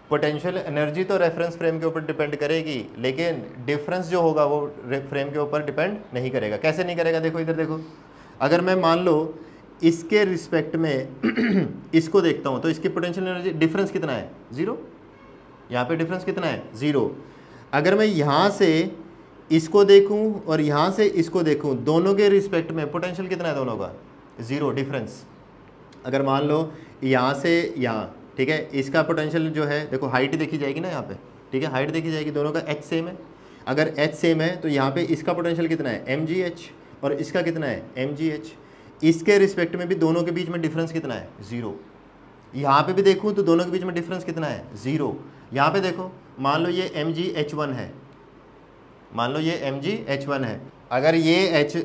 Potential energy तो reference frame के ऊपर depend करेगी, लेकिन difference जो होगा वो frame के ऊपर डिपेंड नहीं करेगा। कैसे नहीं करेगा, देखो इधर देखो, अगर मैं मान लो इसके रिस्पेक्ट में इसको देखता हूँ तो इसकी पोटेंशियल एनर्जी डिफरेंस कितना है, ज़ीरो। यहाँ पे डिफरेंस कितना है, ज़ीरो। अगर मैं यहाँ से इसको देखूँ और यहाँ से इसको देखूँ, दोनों के रिस्पेक्ट में पोटेंशियल कितना है दोनों का, ज़ीरो डिफरेंस। अगर मान लो यहाँ से यहाँ, ठीक है, इसका पोटेंशियल जो है, देखो हाइट देखी जाएगी ना यहाँ पे, ठीक है, हाइट देखी जाएगी, दोनों का h सेम है। अगर h सेम है तो यहाँ पे इसका पोटेंशियल कितना है, mgh, और इसका कितना है, mgh। इसके रिस्पेक्ट में भी दोनों के बीच में डिफरेंस कितना है, ज़ीरो। यहाँ पे भी देखूँ तो दोनों के बीच में डिफरेंस कितना है, 0। यहाँ पे देखो, मान लो ये mgh1 है, मान लो ये mgh1 है, अगर ये h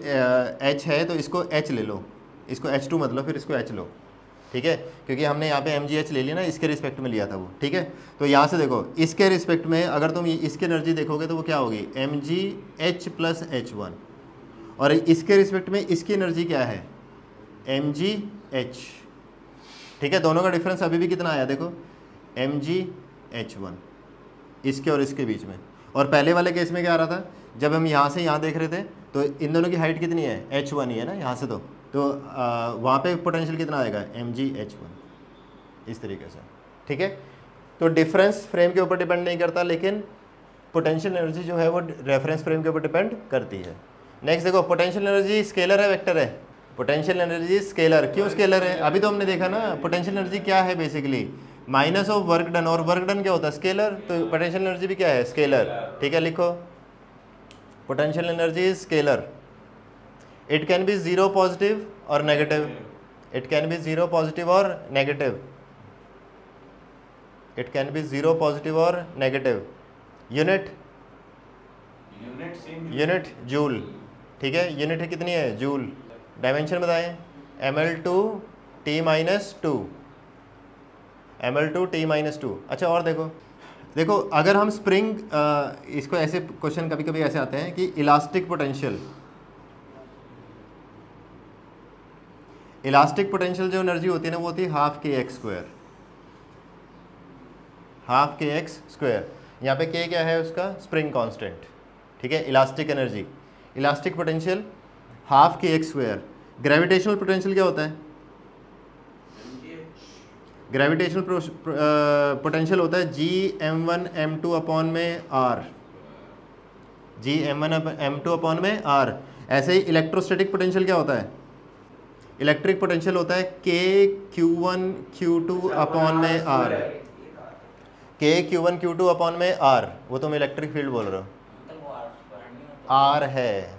है तो इसको h ले लो, इसको h2 मत लो, फिर इसको h लो, ठीक है, क्योंकि हमने यहाँ पे mgh ले लिया ना, इसके रिस्पेक्ट में लिया था वो, ठीक है। तो यहाँ से देखो, इसके रिस्पेक्ट में अगर तुम इसकी एनर्जी देखोगे तो वो क्या होगी, mgh प्लस h1, और इसके रिस्पेक्ट में इसकी एनर्जी क्या है, mgh, ठीक है। दोनों का डिफरेंस अभी भी कितना आया देखो, mgh1, इसके और इसके बीच में। और पहले वाले केस में क्या आ रहा था, जब हम यहाँ से यहाँ देख रहे थे तो इन दोनों की हाइट कितनी है, h1 ही है ना यहाँ से, तो वहाँ पे पोटेंशियल कितना आएगा, mgh1, इस तरीके से, ठीक है। तो डिफरेंस फ्रेम के ऊपर डिपेंड नहीं करता, लेकिन पोटेंशियल एनर्जी जो है वो रेफरेंस फ्रेम के ऊपर डिपेंड करती है। नेक्स्ट देखो, पोटेंशियल एनर्जी स्केलर है वेक्टर है, पोटेंशियल एनर्जी स्केलर, क्यों स्केलर है, अभी तो हमने देखा ना पोटेंशियल एनर्जी क्या है, basically minus of work done, और वर्क डन क्या होता है, स्केलर, तो पोटेंशियल एनर्जी भी क्या है, स्केलर, ठीक है। लिखो, potential energy is scalar, it can be 0 positive और negative, it can be 0 positive और negative, it can be 0 positive और नेगेटिव। यूनिट, यूनिट जूल, ठीक है, यूनिट कितनी है, जूल। डायमेंशन बताएं, ml2T-2, ml2T-2। अच्छा, और देखो अगर हम स्प्रिंग, इसको ऐसे क्वेश्चन कभी कभी ऐसे आते हैं कि इलास्टिक पोटेंशियल, इलास्टिक पोटेंशियल जो एनर्जी होती है ना वो होती है हाफ kx², हाफ kx²। यहाँ पे k क्या है उसका, स्प्रिंग कांस्टेंट, ठीक है। Elastic energy, elastic potential half kx²। Gravitational potential क्या होता है, ग्रेविटेशनल पोटेंशियल होता है Gm1m2 अपॉन में r, Gm1m2 अपॉन में r। ऐसे ही इलेक्ट्रोस्टैटिक पोटेंशियल क्या होता है, इलेक्ट्रिक पोटेंशियल होता है K-Q1Q2 अपॉन में r, K-Q1Q2 अपॉन में r, वो तुम इलेक्ट्रिक फील्ड बोल रहे हो, r है,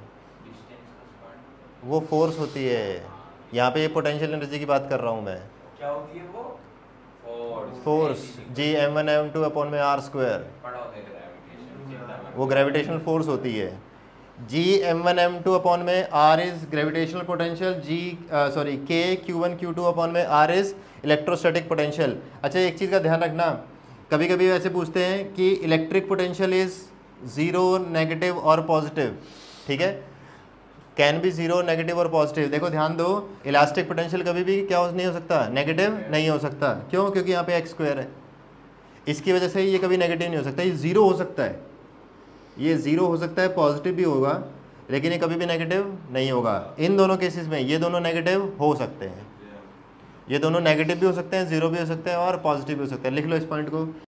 वो फोर्स होती है। यहाँ पे ये पोटेंशियल एनर्जी की बात कर रहा हूँ मैं, क्या होती है वो, फोर्स Gm1m2 अपॉन में r², वो ग्रेविटेशनल फोर्स होती है। Gm1m2 अपॉन में r is gravitational potential, K-Q1Q2 upon में r इज इलेक्ट्रोस्टैटिक पोटेंशियल। अच्छा, एक चीज़ का ध्यान रखना, कभी कभी ऐसे पूछते हैं कि इलेक्ट्रिक पोटेंशियल इज 0, नेगेटिव और पॉजिटिव, ठीक है, कैन बी 0, नेगेटिव और पॉजिटिव। देखो ध्यान दो, इलास्टिक पोटेंशियल कभी भी क्या नहीं हो सकता, नेगेटिव नहीं हो सकता, क्यों, क्योंकि यहाँ पे x² है, इसकी वजह से ये कभी नेगेटिव नहीं हो सकता, ये 0 हो सकता है, ये 0 हो सकता है, पॉजिटिव भी होगा, लेकिन ये कभी भी नेगेटिव नहीं होगा। इन दोनों केसेस में ये दोनों नेगेटिव हो सकते हैं, ये दोनों नेगेटिव भी हो सकते हैं, 0 भी हो सकते हैं और पॉजिटिव भी हो सकते हैं। लिख लो इस पॉइंट को।